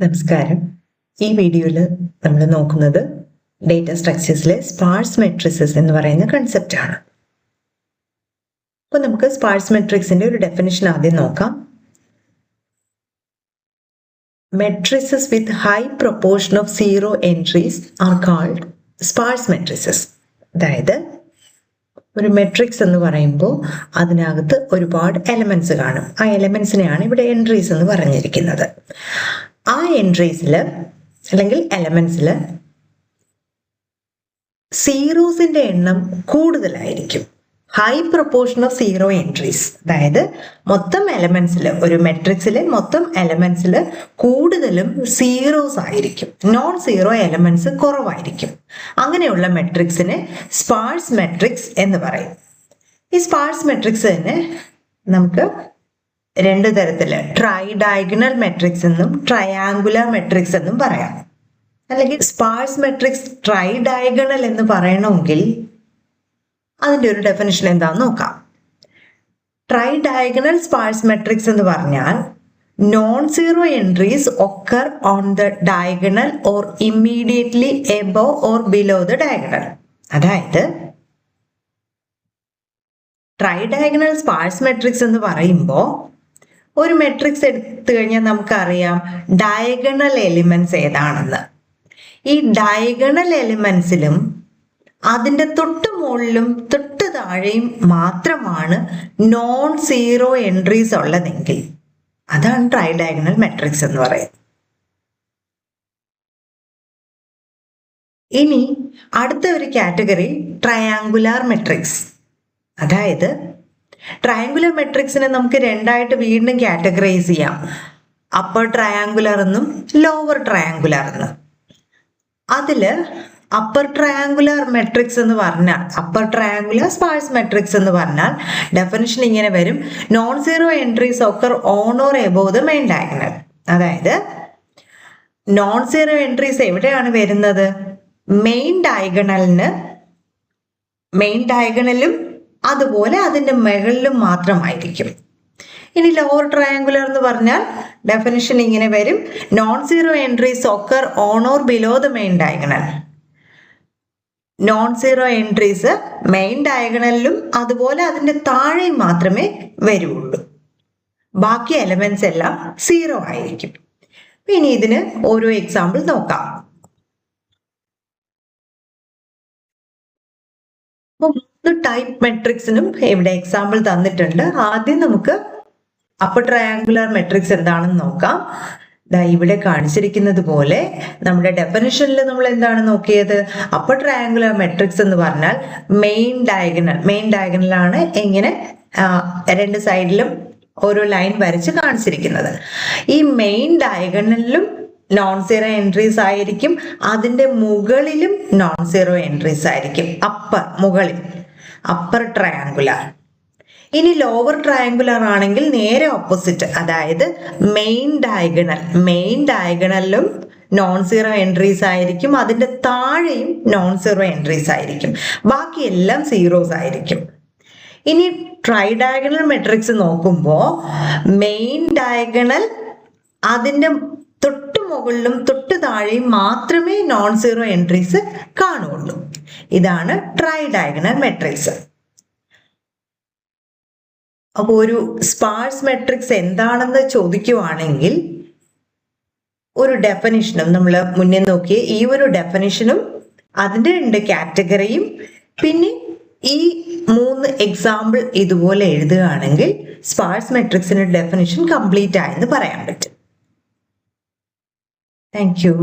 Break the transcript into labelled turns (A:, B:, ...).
A: നമസ്കാരം. ഈ വീഡിയോയിൽ നമ്മൾ നോക്കുന്നത് ഡേറ്റ സ്ട്രക്ചേഴ്സിലെ സ്പാർസ് മെട്രിസസ് എന്ന് പറയുന്ന കൺസെപ്റ്റ് ആണ്. അപ്പോൾ നമുക്ക് സ്പാർസ് മെട്രിക്സിന്റെ ഒരു ഡെഫിനിഷൻ ആദ്യം നോക്കാം. Matrices with high proportion of zero entries are called sparse matrices. അതായത് ഒരു മെട്രിക്സ് എന്ന് പറയുമ്പോൾ അതിനകത്ത് ഒരുപാട് എലമെന്റ്സ് കാണും. ആ എലമെന്റ്സിനെയാണ് ഇവിടെ എൻട്രീസ് എന്ന് പറഞ്ഞിരിക്കുന്നത്. ആ എൻട്രീസിൽ അല്ലെങ്കിൽ എലമെന്റ്സിൽ സീറോസിന്റെ എണ്ണം കൂടുതലായിരിക്കും. High proportion of zero entries, അതായത് മൊത്തം എലമെന്റ്സിൽ, ഒരു മെട്രിക്സിലെ മൊത്തം എലമെന്റ്സിൽ കൂടുതലും സീറോസ് ആയിരിക്കും. നോൺ സീറോ എലമെന്റ്സ് കുറവായിരിക്കും. അങ്ങനെയുള്ള മെട്രിക്സിനെ സ്പാർസ് മെട്രിക്സ് എന്ന് പറയും. ഈ സ്പാർസ് മെട്രിക്സ് തന്നെ നമുക്ക് രണ്ട് തരത്തില് ട്രൈ ഡയഗണൽ മെട്രിക്സ് എന്നും ട്രയാങ്കുലർ മെട്രിക്സ് എന്നും പറയാം. അല്ലെങ്കിൽ സ്പാർസ് മെട്രിക്സ് ട്രൈ ഡയഗണൽ എന്ന് പറയണമെങ്കിൽ അതിന്റെ ഒരു ഡെഫിനിഷൻ എന്താണെന്ന് നോക്കാം. ട്രൈ ഡയഗണൽ സ്പാർസ് മെട്രിക്സ് എന്ന് പറഞ്ഞാൽ non zero entries occur on the diagonal or immediately above or below the diagonal. അതായത് ട്രൈ ഡയഗണൽ സ്പാർസ് മെട്രിക്സ് എന്ന് പറയുമ്പോൾ ഒരു മെട്രിക്സ് എടുത്തു കഴിഞ്ഞാൽ നമുക്കറിയാം ഡയഗണൽ എലിമെന്റ്സ് ഏതാണെന്ന്. ഈ ഡയഗണൽ എലിമെന്റ്സിലും അതിൻ്റെ തൊട്ട് മുകളിലും തൊട്ട് താഴെയും മാത്രമാണ് നോൺ സീറോ എൻട്രീസ് ഉള്ളതെങ്കിൽ അതാണ് ട്രൈ ഡയഗണൽ മെട്രിക്സ് എന്ന് പറയുന്നത്. ഇനി അടുത്ത ഒരു കാറ്റഗറി ട്രയാങ്കുലാർ മെട്രിക്സ്. അതായത് ട്രയാങ്കുലർ മെട്രിക്സിനെ നമുക്ക് രണ്ടായിട്ട് വീണ്ടും കാറ്റഗറൈസ് ചെയ്യാം. അപ്പർ ട്രയാങ്കുലർ എന്നും ലോവർ ട്രയാങ്കുലർ എന്നും. അതില് അപ്പർ ട്രയാങ്കുലർ മെട്രിക്സ് എന്ന് പറഞ്ഞാൽ, അപ്പർ ട്രയാങ്കുലർ സ്പാർസ് മെട്രിക്സ് എന്ന് പറഞ്ഞാൽ ഡെഫിനിഷൻ ഇങ്ങനെ വരും: non zero entries occur on or above the main diagonal. അതായത് നോൺ സീറോ എൻട്രീസ് എവിടെയാണ് വരുന്നത്? മെയിൻ ഡയഗണലും അതുപോലെ അതിന്റെ മുകളിലും മാത്രമായിരിക്കും. ഇനി ലോവർ ട്രയാങ്കുലർ എന്ന് പറഞ്ഞാൽ ഡെഫിനിഷൻ ഇങ്ങനെ വരും: non zero entries occur on or below the main diagonal. Non zero entries main ഡയഗണലിലും അതുപോലെ അതിന്റെ താഴെയും മാത്രമേ വരുള്ളൂ. ബാക്കി എലമെന്റ്സ് എല്ലാം സീറോ ആയിരിക്കും. ഇനി ഇതിന് ഓരോ എക്സാമ്പിൾ നോക്കാം. ടൈപ്പ് മെട്രിക്സിനും ഇവിടെ എക്സാമ്പിൾ തന്നിട്ടുണ്ട്. ആദ്യം നമുക്ക് അപ്പർ ട്രയാങ്കുലർ മെട്രിക്സ് എന്താണെന്ന് നോക്കാം. ഇവിടെ കാണിച്ചിരിക്കുന്നത് പോലെ നമ്മുടെ ഡെഫിനിഷനിൽ നമ്മൾ എന്താണ് നോക്കിയത്? അപ്പർ ട്രയാങ്കുലർ മെട്രിക്സ് എന്ന് പറഞ്ഞാൽ മെയിൻ ഡയഗണലാണ് ഇങ്ങനെ രണ്ട് സൈഡിലും ഓരോ ലൈൻ വരച്ച് കാണിച്ചിരിക്കുന്നത്. ഈ മെയിൻ ഡയഗണലിലും നോൺ സീറോ എൻട്രീസ് ആയിരിക്കും, അതിന്റെ മുകളിലും നോൺ സീറോ എൻട്രീസ് ആയിരിക്കും. മുകളിൽ അപ്പർ ട്രയാങ്കുലർ. ഇനി ലോവർ ട്രയാങ്കുലർ ആണെങ്കിൽ നേരെ ഓപ്പോസിറ്റ്, അതായത് മെയിൻ ഡയഗണലിലും നോൺ സീറോ എൻട്രീസ് ആയിരിക്കും, അതിന്റെ താഴെയും നോൺ സീറോ എൻട്രീസ് ആയിരിക്കും, ബാക്കിയെല്ലാം സീറോസ് ആയിരിക്കും. ഇനി ട്രൈ ഡയഗണൽ മെട്രിക്സ് നോക്കുമ്പോൾ മെയിൻ ഡയഗണൽ അതിന്റെ തൊട്ട് മുകളിലും തൊട്ട് താഴെയും മാത്രമേ നോൺ സീറോ എൻട്രീസ് കാണുള്ളൂ. ഇതാണ് ട്രൈ ഡയഗണൽ മെട്രിക്സ്. അപ്പോൾ ഒരു സ്പാർസ് മെട്രിക്സ് എന്താണെന്ന് ചോദിക്കുവാണെങ്കിൽ ഒരു ഡെഫിനിഷനും നമ്മൾ മുന്നേ നോക്കിയ ഈ ഒരു ഡെഫിനിഷനും അതിന്റെ രണ്ട് കാറ്റഗറിയും പിന്നെ ഈ 3 എക്സാമ്പിൾ ഇതുപോലെ എഴുതുകയാണെങ്കിൽ സ്പാർസ് മെട്രിക്സിന്റെ ഡെഫിനിഷൻ കംപ്ലീറ്റ് ആയെന്ന് പറയാൻ പറ്റും. Thank you.